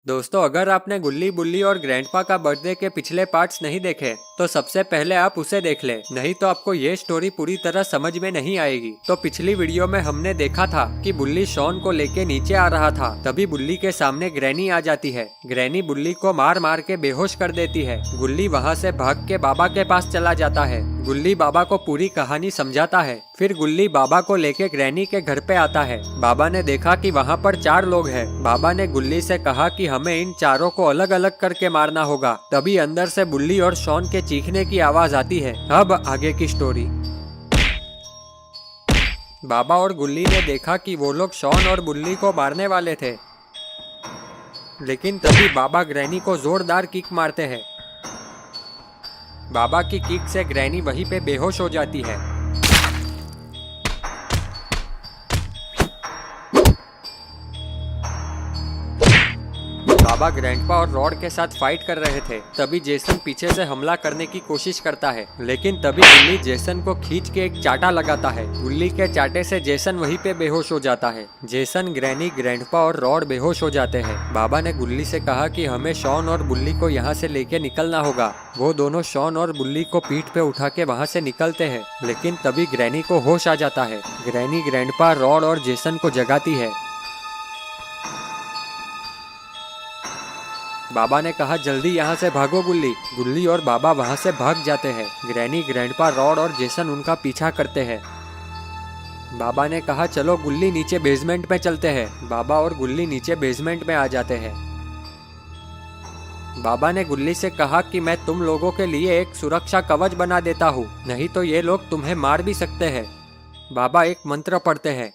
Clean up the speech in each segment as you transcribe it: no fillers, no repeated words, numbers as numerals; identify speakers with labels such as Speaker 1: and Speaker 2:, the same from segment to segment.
Speaker 1: दोस्तों, अगर आपने गुल्ली बुल्ली और ग्रैंडपा का बर्थडे के पिछले पार्ट्स नहीं देखे तो सबसे पहले आप उसे देख ले, नहीं तो आपको ये स्टोरी पूरी तरह समझ में नहीं आएगी। तो पिछली वीडियो में हमने देखा था कि बुल्ली शॉन को लेके नीचे आ रहा था, तभी बुल्ली के सामने ग्रैनी आ जाती है। ग्रैनी बुल्ली को मार मार के बेहोश कर देती है। गुल्ली वहाँ से भाग के बाबा के पास चला जाता है। गुल्ली बाबा को पूरी कहानी समझाता है। फिर गुल्ली बाबा को लेके ग्रैनी के घर पे आता है। बाबा ने देखा कि वहाँ पर 4 लोग हैं। बाबा ने गुल्ली से कहा कि हमें इन चारों को अलग अलग करके मारना होगा। तभी अंदर से बुल्ली और शॉन के चीखने की आवाज आती है। अब आगे की स्टोरी। बाबा और गुल्ली ने देखा कि वो लोग शॉन और बुल्ली को मारने वाले थे, लेकिन तभी बाबा ग्रैनी को जोरदार किक मारते हैं। बाबा की किक से ग्रैनी वहीं पे बेहोश हो जाती है। बाबा ग्रैंडपा और रॉड के साथ फाइट कर रहे थे, तभी जेसन पीछे से हमला करने की कोशिश करता है, लेकिन तभी गुल्ली जेसन को खींच के एक चाटा लगाता है। गुल्ली के चाटे से जेसन वहीं पे बेहोश हो जाता है। जेसन, ग्रैनी, ग्रैंडपा और रॉड बेहोश हो जाते हैं। बाबा ने गुल्ली से कहा कि हमें शॉन और बुल्ली को यहाँ से लेके निकलना होगा। वो दोनों शॉन और बुल्ली को पीठ पे उठा के वहाँ से निकलते हैं, लेकिन तभी ग्रैनी को होश आ जाता है। ग्रैनी ग्रैंडपा, रॉड और जेसन को जगाती है। बाबा ने कहा जल्दी यहाँ से भागो गुल्ली। गुल्ली और बाबा वहाँ से भाग जाते हैं। ग्रैनी, ग्रैंडपा, रॉड और जेसन उनका पीछा करते हैं। बाबा ने कहा चलो गुल्ली नीचे बेसमेंट में चलते हैं। बाबा और गुल्ली नीचे बेसमेंट में आ जाते हैं। बाबा ने गुल्ली से कहा कि मैं तुम लोगों के लिए एक सुरक्षा कवच बना देता हूँ, नहीं तो ये लोग तुम्हें मार भी सकते हैं। बाबा एक मंत्र पढ़ते हैं।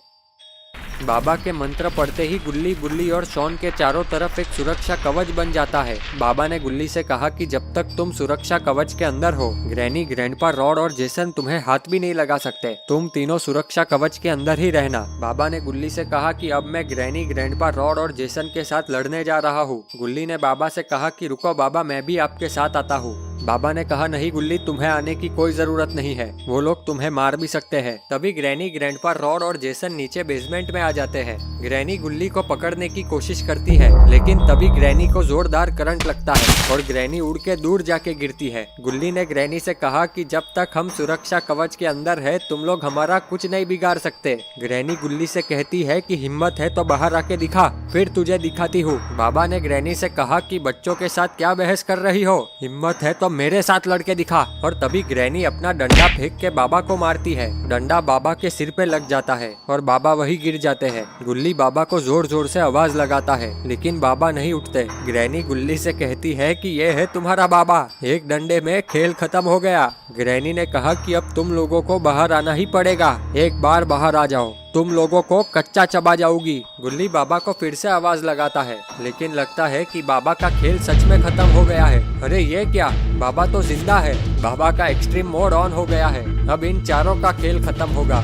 Speaker 1: बाबा के मंत्र पढ़ते ही गुल्ली, बुल्ली और शॉन के चारों तरफ एक सुरक्षा कवच बन जाता है। बाबा ने गुल्ली से कहा कि जब तक तुम सुरक्षा कवच के अंदर हो, ग्रैनी, ग्रैंडपा, रॉड और जेसन तुम्हें हाथ भी नहीं लगा सकते। तुम तीनों सुरक्षा कवच के अंदर ही रहना। बाबा ने गुल्ली से कहा कि अब मैं ग्रैनी, ग्रैंडपा, रॉड और जेसन के साथ लड़ने जा रहा हूँ। गुल्ली ने बाबा से कहा कि रुको बाबा, मैं भी आपके साथ आता हूँ। बाबा ने कहा नहीं गुल्ली, तुम्हें आने की कोई जरूरत नहीं है, वो लोग तुम्हें मार भी सकते हैं। तभी ग्रैनी, ग्रैंडपा, रॉड और जेसन नीचे बेसमेंट में आ जाते हैं। ग्रैनी गुल्ली को पकड़ने की कोशिश करती है, लेकिन तभी ग्रैनी को जोरदार करंट लगता है और ग्रैनी उड़ के दूर जाके गिरती है। गुल्ली ने ग्रैनी से कहा कि जब तक हम सुरक्षा कवच के अंदर है, तुम लोग हमारा कुछ नहीं बिगाड़ सकते। ग्रैनी गुल्ली से कहती है कि हिम्मत है तो बाहर आके दिखा, फिर तुझे दिखाती हूँ। बाबा ने ग्रैनी से कहा कि बच्चों के साथ क्या बहस कर रही हो, हिम्मत है तो मेरे साथ लड़के दिखा। और तभी ग्रैनी अपना डंडा फेंक के बाबा को मारती है। डंडा बाबा के सिर पे लग जाता है और बाबा वही गिर जाते हैं। गुल्ली बाबा को जोर जोर से आवाज लगाता है, लेकिन बाबा नहीं उठते। ग्रैनी गुल्ली से कहती है कि ये है तुम्हारा बाबा, एक डंडे में खेल खत्म हो गया। ग्रैनी ने कहा कि अब तुम लोगों को बाहर आना ही पड़ेगा, एक बार बाहर आ जाओ, तुम लोगों को कच्चा चबा जाऊंगी। गुल्ली बाबा को फिर से आवाज लगाता है, लेकिन लगता है कि बाबा का खेल सच में खत्म हो गया है। अरे ये क्या, बाबा तो जिंदा है। बाबा का एक्सट्रीम मोड ऑन हो गया है। अब इन चारों का खेल खत्म होगा।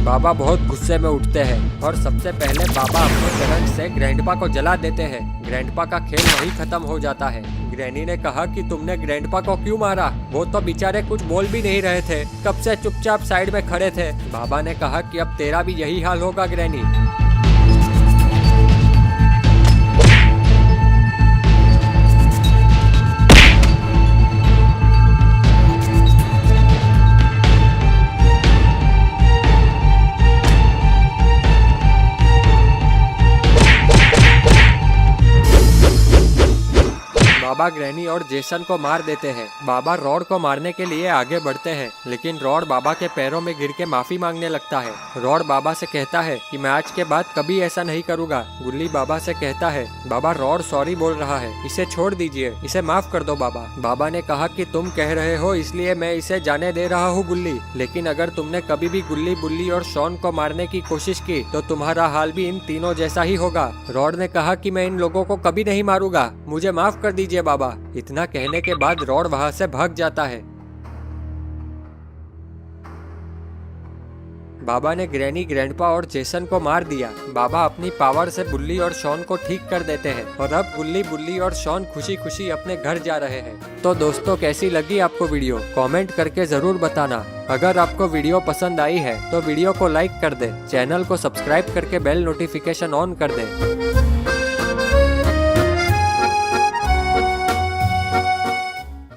Speaker 1: बाबा बहुत गुस्से में उठते हैं और सबसे पहले बाबा अपने करंट से ग्रैंडपा को जला देते हैं। ग्रैंडपा का खेल वहीं खत्म हो जाता है। ग्रैनी ने कहा कि तुमने ग्रैंडपा को क्यों मारा, वो तो बेचारे कुछ बोल भी नहीं रहे थे, कब से चुपचाप साइड में खड़े थे। बाबा ने कहा कि अब तेरा भी यही हाल होगा ग्रैनी। बाबा ग्रैनी और जेसन को मार देते हैं। बाबा रॉड को मारने के लिए आगे बढ़ते हैं, लेकिन रॉड बाबा के पैरों में गिर के माफी मांगने लगता है। रॉड बाबा से कहता है कि मैं आज के बाद कभी ऐसा नहीं करूँगा। गुल्ली बाबा से कहता है बाबा रॉड सॉरी बोल रहा है, इसे छोड़ दीजिए, इसे माफ कर दो बाबा। बाबा ने कहा कि तुम कह रहे हो इसलिए मैं इसे जाने दे रहा हूँ गुल्ली, लेकिन अगर तुमने कभी भी गुल्ली, बुल्ली और शॉन को मारने की कोशिश की तो तुम्हारा हाल भी इन तीनों जैसा ही होगा। रॉड ने कहा कि मैं इन लोगों को कभी नहीं मारूंगा, मुझे माफ कर दीजिए बाबा। इतना कहने के बाद रॉड वहां से भाग जाता है। बाबा ने ग्रैनी, ग्रैंडपा और जेसन को मार दिया। बाबा अपनी पावर से बुल्ली और शॉन को ठीक कर देते हैं और अब बुल्ली और शॉन खुशी खुशी अपने घर जा रहे हैं। तो दोस्तों, कैसी लगी आपको वीडियो? कमेंट करके जरूर बताना। अगर आपको वीडियो पसंद आई है तो वीडियो को लाइक कर दे, चैनल को सब्सक्राइब करके बेल नोटिफिकेशन ऑन कर दे।